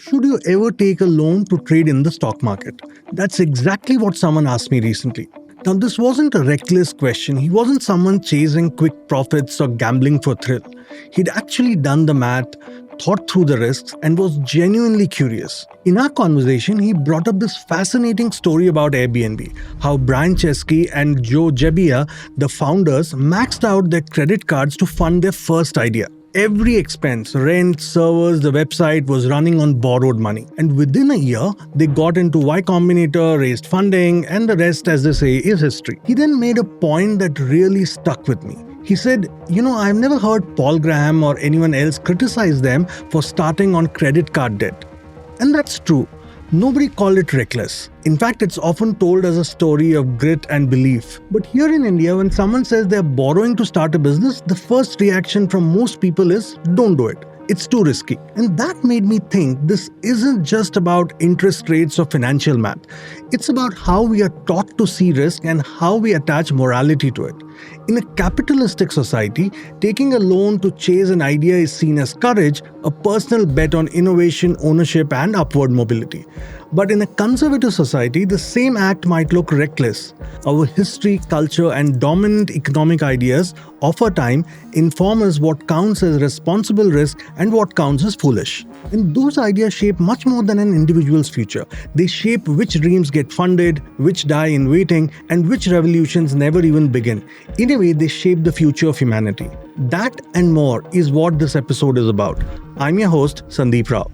Should you ever take a loan to trade in the stock market? That's exactly what someone asked me recently. Now, this wasn't a reckless question. He wasn't someone chasing quick profits or gambling for thrill. He'd actually done the math, thought through the risks, and was genuinely curious. In our conversation, he brought up this fascinating story about Airbnb, how Brian Chesky and Joe Gebbia, the founders, maxed out their credit cards to fund their first idea. Every expense, rent, servers, the website was running on borrowed money. And within a year, they got into Y Combinator, raised funding, and the rest, as they say, is history. He then made a point that really stuck with me. He said, I've never heard Paul Graham or anyone else criticize them for starting on credit card debt. And that's true. Nobody called it reckless. In fact, it's often told as a story of grit and belief. But here in India, when someone says they're borrowing to start a business, the first reaction from most people is, don't do it. It's too risky. And that made me think this isn't just about interest rates or financial math. It's about how we are taught to see risk and how we attach morality to it. In a capitalistic society, taking a loan to chase an idea is seen as courage, a personal bet on innovation, ownership, and upward mobility. But in a conservative society, the same act might look reckless. Our history, culture, and dominant economic ideas of our time inform us what counts as responsible risk and what counts as foolish. And those ideas shape much more than an individual's future. They shape which dreams get funded, which die in waiting, and which revolutions never even begin. In a way, they shape the future of humanity. That and more is what this episode is about. I'm your host, Sandeep Rao.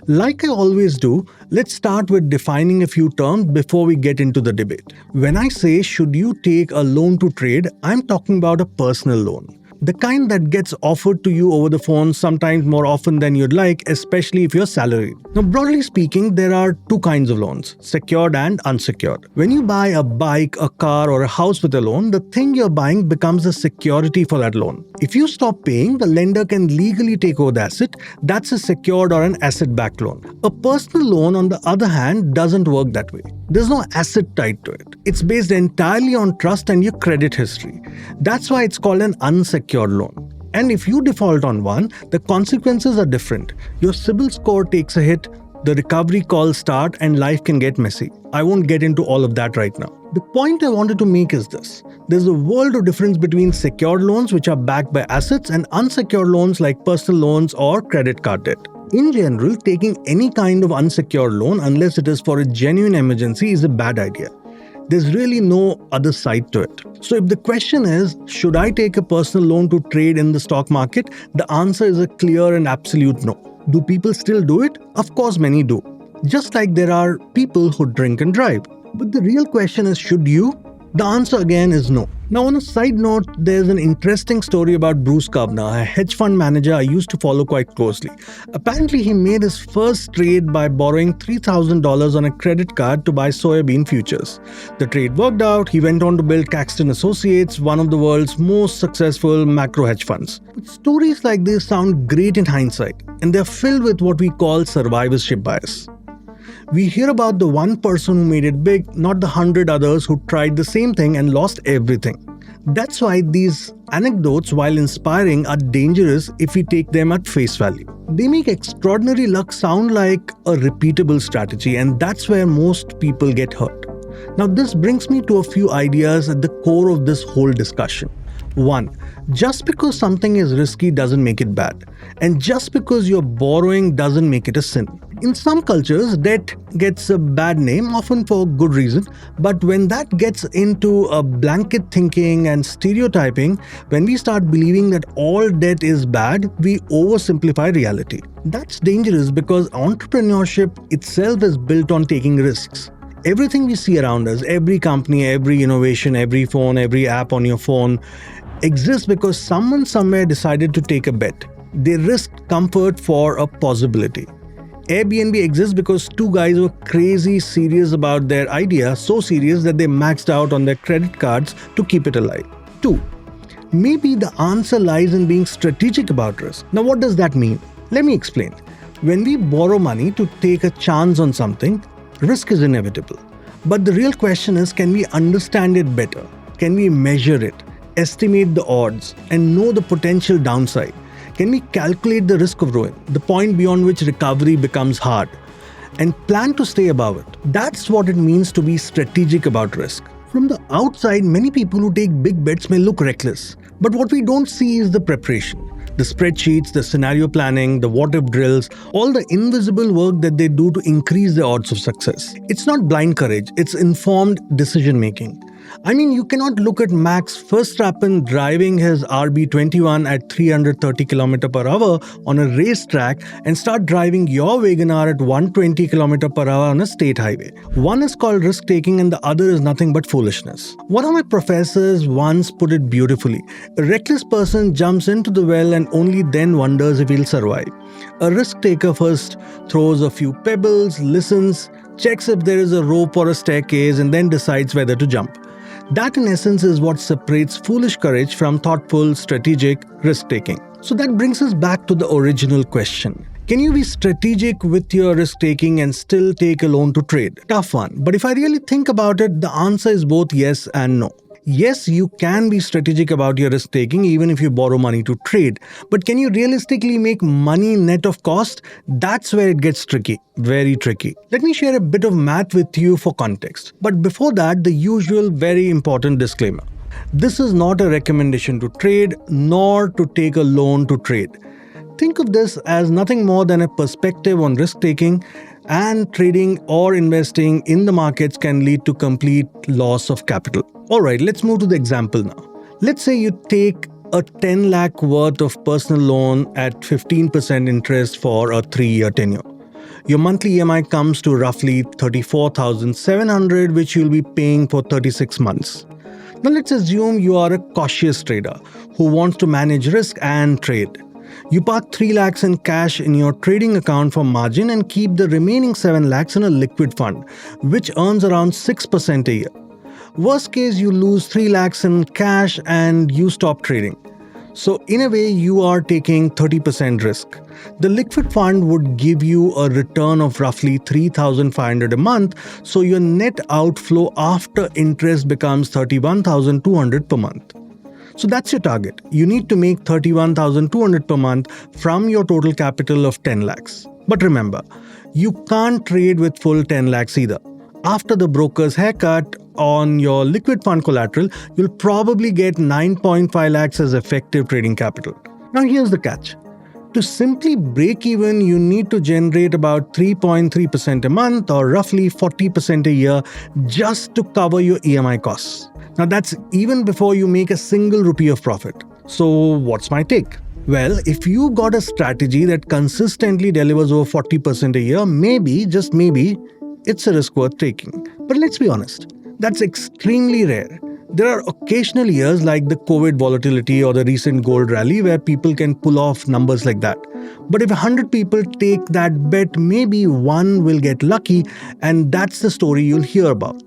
Like I always do, let's start with defining a few terms before we get into the debate. When I say, should you take a loan to trade, I'm talking about a personal loan. The kind that gets offered to you over the phone, sometimes more often than you'd like, especially if you're salaried. Now, broadly speaking, there are two kinds of loans, secured and unsecured. When you buy a bike, a car, or a house with a loan, the thing you're buying becomes a security for that loan. If you stop paying, the lender can legally take over the asset. That's a secured or an asset-backed loan. A personal loan, on the other hand, doesn't work that way. There's no asset tied to it. It's based entirely on trust and your credit history. That's why it's called an unsecured loan. And if you default on one, the consequences are different. Your CIBIL score takes a hit, the recovery calls start, and life can get messy. I won't get into all of that right now. The point I wanted to make is this. There's a world of difference between secured loans, which are backed by assets, and unsecured loans like personal loans or credit card debt. In general, taking any kind of unsecured loan, unless it is for a genuine emergency, is a bad idea. There's really no other side to it. So if the question is, should I take a personal loan to trade in the stock market? The answer is a clear and absolute no. Do people still do it? Of course, many do. Just like there are people who drink and drive. But the real question is, should you? The answer again is no. Now, on a side note, there's an interesting story about Bruce Kovner, a hedge fund manager I used to follow quite closely. Apparently, he made his first trade by borrowing $3,000 on a credit card to buy soybean futures. The trade worked out. He went on to build Caxton Associates, one of the world's most successful macro hedge funds. But stories like this sound great in hindsight, and they're filled with what we call survivorship bias. We hear about the one person who made it big, not the 100 others who tried the same thing and lost everything. That's why these anecdotes, while inspiring, are dangerous if we take them at face value. They make extraordinary luck sound like a repeatable strategy, and that's where most people get hurt. Now, this brings me to a few ideas at the core of this whole discussion. 1. Just because something is risky doesn't make it bad. And just because you're borrowing doesn't make it a sin. In some cultures, debt gets a bad name, often for good reason. But when that gets into a blanket thinking and stereotyping, when we start believing that all debt is bad, we oversimplify reality. That's dangerous because entrepreneurship itself is built on taking risks. Everything we see around us, every company, every innovation, every phone, every app on your phone, exists because someone somewhere decided to take a bet. They risked comfort for a possibility. Airbnb exists because two guys were crazy serious about their idea, so serious that they maxed out on their credit cards to keep it alive. 2. Maybe the answer lies in being strategic about risk. Now, what does that mean? Let me explain. When we borrow money to take a chance on something, risk is inevitable. But the real question is, can we understand it better? Can we measure it? estimate the odds, and know the potential downside? Can we calculate the risk of ruin, the point beyond which recovery becomes hard, and plan to stay above it? That's what it means to be strategic about risk. From the outside, many people who take big bets may look reckless, but what we don't see is the preparation. The spreadsheets, the scenario planning, the what-if drills, all the invisible work that they do to increase the odds of success. It's not blind courage, it's informed decision-making. I mean, you cannot look at Max Verstappen driving his RB21 at 330 km per hour on a racetrack and start driving your Wagoner at 120 km per hour on a state highway. One is called risk-taking and the other is nothing but foolishness. One of my professors once put it beautifully. A reckless person jumps into the well and only then wonders if he'll survive. A risk-taker first throws a few pebbles, listens, checks if there is a rope or a staircase, and then decides whether to jump. That in essence is what separates foolish courage from thoughtful, strategic risk-taking. So that brings us back to the original question. Can you be strategic with your risk-taking and still take a loan to trade? Tough one. But if I really think about it, the answer is both yes and no. Yes, you can be strategic about your risk-taking even if you borrow money to trade. But can you realistically make money net of cost? That's where it gets tricky. Very tricky. Let me share a bit of math with you for context. But before that, the usual very important disclaimer. This is not a recommendation to trade, nor to take a loan to trade. Think of this as nothing more than a perspective on risk-taking, and trading or investing in the markets can lead to complete loss of capital. Alright, let's move to the example now. Let's say you take a 10 lakh worth of personal loan at 15% interest for a 3-year tenure. Your monthly EMI comes to roughly 34,700, which you'll be paying for 36 months. Now let's assume you are a cautious trader who wants to manage risk and trade. You park 3 lakhs in cash in your trading account for margin and keep the remaining 7 lakhs in a liquid fund, which earns around 6% a year. Worst case, you lose 3 lakhs in cash and you stop trading. So in a way, you are taking 30% risk. The liquid fund would give you a return of roughly 3,500 a month, so your net outflow after interest becomes 31,200 per month. So that's your target. You need to make 31,200 per month from your total capital of 10 lakhs. But remember, you can't trade with full 10 lakhs either. After the broker's haircut on your liquid fund collateral, you'll probably get 9.5 lakhs as effective trading capital. Now here's the catch. To simply break even, you need to generate about 3.3% a month or roughly 40% a year just to cover your EMI costs. Now that's even before you make a single rupee of profit. So what's my take? Well, if you got a strategy that consistently delivers over 40% a year, maybe, just maybe, it's a risk worth taking. But let's be honest, that's extremely rare. There are occasional years like the COVID volatility or the recent gold rally where people can pull off numbers like that. But if 100 people take that bet, maybe one will get lucky, and that's the story you'll hear about.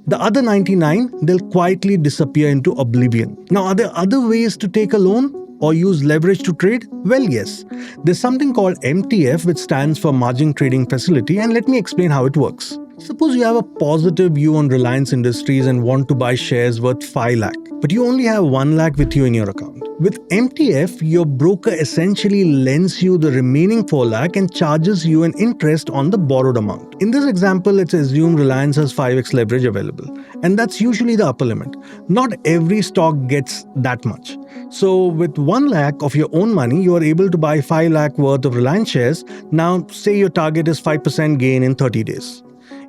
The other 99, they'll quietly disappear into oblivion. Now, are there other ways to take a loan or use leverage to trade? Well, yes. There's something called MTF, which stands for Margin Trading Facility, and let me explain how it works. Suppose you have a positive view on Reliance Industries and want to buy shares worth 5 lakh, but you only have 1 lakh with you in your account. With MTF, your broker essentially lends you the remaining 4 lakh and charges you an interest on the borrowed amount. In this example, let's assume Reliance has 5x leverage available, and that's usually the upper limit. Not every stock gets that much. So with 1 lakh of your own money, you are able to buy 5 lakh worth of Reliance shares. Now, say your target is 5% gain in 30 days.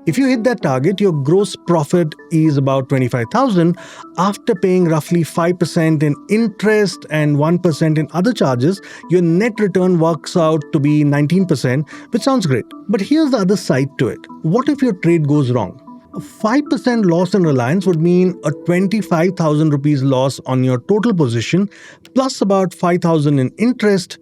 If you hit that target, your gross profit is about 25,000 after paying roughly 5% in interest and 1% in other charges. Your net return works out to be 19%, which sounds great. But here's the other side to it. What if your trade goes wrong? A 5% loss in Reliance would mean a 25,000 rupees loss on your total position, plus about 5,000 in interest,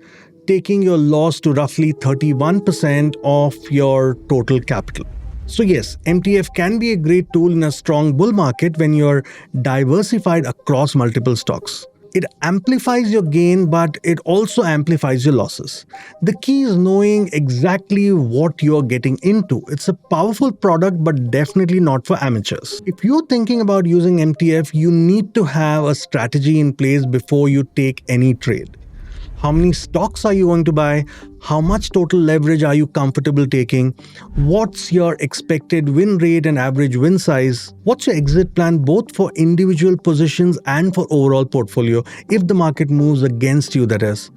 taking your loss to roughly 31% of your total capital. So yes, MTF can be a great tool in a strong bull market when you're diversified across multiple stocks. It amplifies your gain, but it also amplifies your losses. The key is knowing exactly what you're getting into. It's a powerful product, but definitely not for amateurs. If you're thinking about using MTF, you need to have a strategy in place before you take any trade. How many stocks are you going to buy? How much total leverage are you comfortable taking? What's your expected win rate and average win size? What's your exit plan both for individual positions and for overall portfolio if the market moves against you, that is?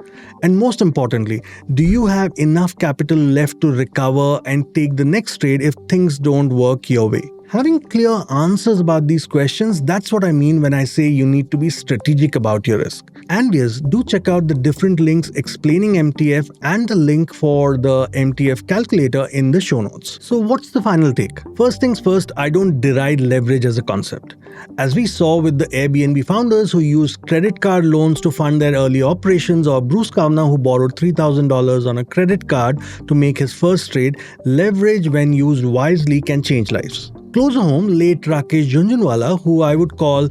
And most importantly, do you have enough capital left to recover and take the next trade if things don't work your way? Having clear answers about these questions, that's what I mean when I say you need to be strategic about your risk. And yes, do check out the different links explaining MTF and the link for the MTF calculator in the show notes. So what's the final take? First things first, I don't deride leverage as a concept. As we saw with the Airbnb founders who used credit card loans to fund their early operations, or Bruce Kovner who borrowed $3,000 on a credit card to make his first trade, leverage when used wisely can change lives. Closer home, late Rakesh Jhunjhunwala, who I would call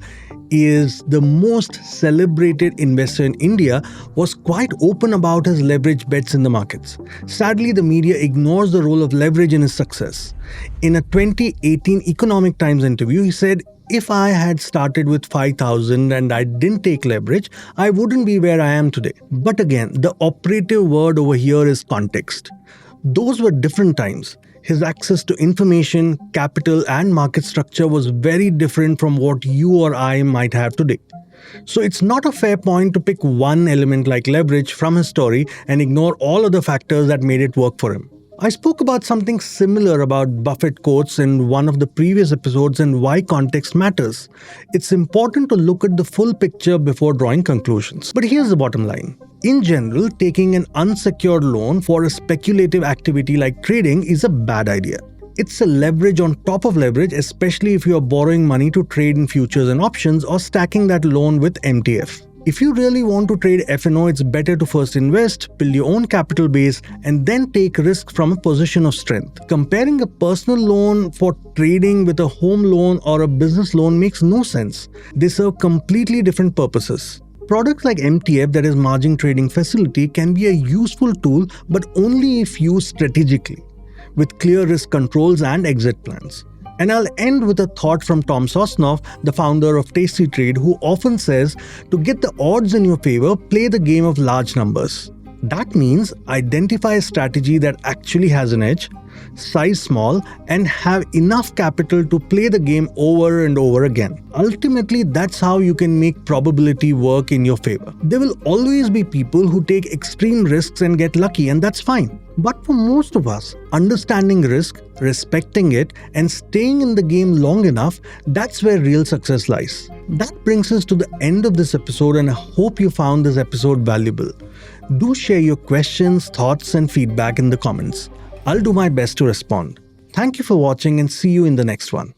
is the most celebrated investor in India, was quite open about his leverage bets in the markets. Sadly, the media ignores the role of leverage in his success. In a 2018 Economic Times interview, he said, "If I had started with 5,000 and I didn't take leverage, I wouldn't be where I am today." But again, the operative word over here is context. Those were different times. His access to information, capital, and market structure was very different from what you or I might have today. So it's not a fair point to pick one element like leverage from his story and ignore all other factors that made it work for him. I spoke about something similar about Buffett quotes in one of the previous episodes and why context matters. It's important to look at the full picture before drawing conclusions. But here's the bottom line. In general, taking an unsecured loan for a speculative activity like trading is a bad idea. It's a leverage on top of leverage, especially if you're borrowing money to trade in futures and options or stacking that loan with MTF. If you really want to trade F&O, it's better to first invest, build your own capital base, and then take risk from a position of strength. Comparing a personal loan for trading with a home loan or a business loan makes no sense. They serve completely different purposes. Products like MTF, that is margin trading facility, can be a useful tool, but only if used strategically, with clear risk controls and exit plans. And I'll end with a thought from Tom Sosnoff, the founder of Tasty Trade, who often says, to get the odds in your favor, play the game of large numbers. That means identify a strategy that actually has an edge, size small, and have enough capital to play the game over and over again. Ultimately, that's how you can make probability work in your favor. There will always be people who take extreme risks and get lucky, and that's fine. But for most of us, understanding risk, respecting it, and staying in the game long enough, that's where real success lies. That brings us to the end of this episode, and I hope you found this episode valuable. Do share your questions, thoughts, and feedback in the comments. I'll do my best to respond. Thank you for watching and see you in the next one.